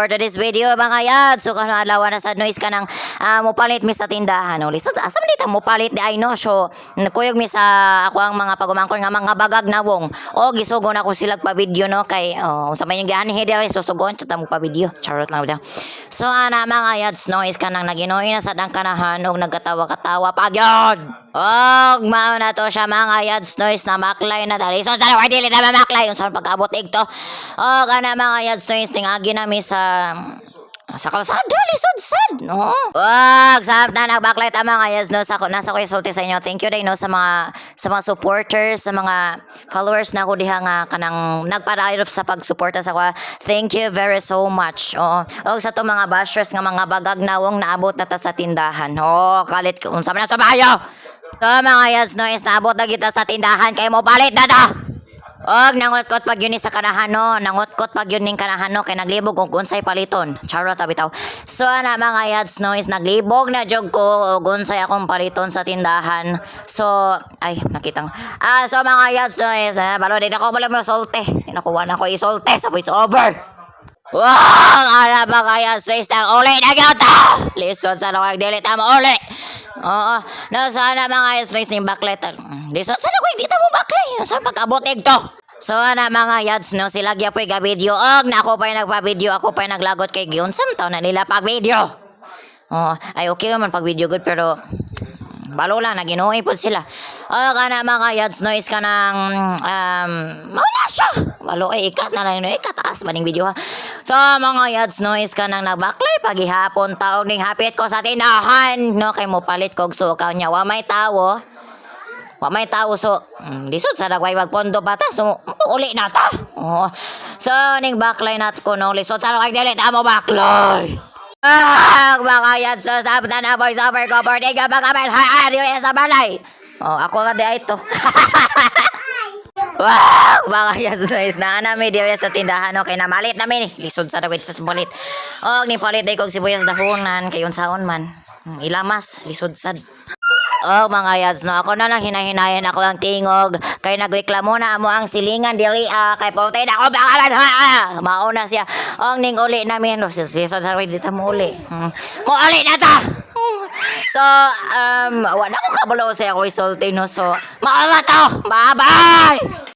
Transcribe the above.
for today's video mga yad. So kano adlaw na sad noise kanang mopalit mi sa tindahan uli. So asa man dito mopalit di ay no. So kuyog mi sa ako ang mga pagumangkon nga mga bagag nawong. O gisugon ako sila pa video no kay sa may gani hidi susugon sa tamo pa video. Charot lang daw. So ana mga yads noise kanang naginoy na sad ang kanahan og nagkatawa-katawa pagyod. Og mao na to siya mga yads noise na maklay na dali. So dali dili na maklay unsa pag-abot igto. Og ana mga yads noise tingagi nami sa kalsada lisod sad no. Wag samtang nagbacklight ang mga yads no sa nasa ko isulti sa inyo. Thank you day no sa mga supporters, sa mga followers na ko diha nga kanang nagpa-direct sa pagsuporta sa ko. Thank you very so much. Oo. Og sa to mga bashers nga mga bagag nawong naabot na ta sa tindahan. Oh, kalit unsa man na sa bayo. So mga yads no is naabot na kita sa tindahan kay mo palit na ta. Og nangutkot pag yun sa kanahan no, nangutkot pag yun ning kanahan no kay naglibog og unsay paliton. Charot bitaw. So ana mga yads no is naglibog na jog ko og unsay akong paliton sa tindahan. So ay nakitang. So mga yads no is balo din ako wala mo solte. Nakuha na ko isolte sa voice over. Wow, ana mga yads no is tang uli na gyud ta. Listen sa nawag delete mo uli. Oo. No, sana mga space ni backlight. Listen sana ko di ta mo backlight. Sa pag-abot igto. So ana mga yads no sila gyapon ga video og na ako pa nagpa-video ako pa naglagot kay giunsam taw na nila pag video. Oh, ay okay man pag video good pero balo lang naginuoy pud sila. Og ana mga yads no is kanang mauna siya. Balo ay ikat na no ikataas maning video ha. So mga yads no is kanang nagbaklay pagihapon taog ning hapit ko sa tindahan no kay mo palit kog sukaw nya wa may tawo. Wa may tawo so lisod sa dagway magpondo pa ta so uli na ta. Oh. So ning baklay nat ko no lisod sa dagway dili ta mo baklay. Mga yads so sabta na voice over ko birthday ka baka man haario sa balay. Oh ako ka di ito. Wow, mga yads guys na nami diya sa tindahan okay na malit namin lisod sa dagway sa bulit. Og ni palit day kog sibuyas dahonan kay unsaon man. Ilamas lisod sad. Oh mga yads no ako na lang hinahinayan ako ang tingog kay nagreklamo na amo ang silingan dili kay pautay na ako bakalan mauna siya ang ning uli namin no so sa dito mo uli mo uli na ta. So wala ko kabulo sa ako isulti no so maala to bye bye.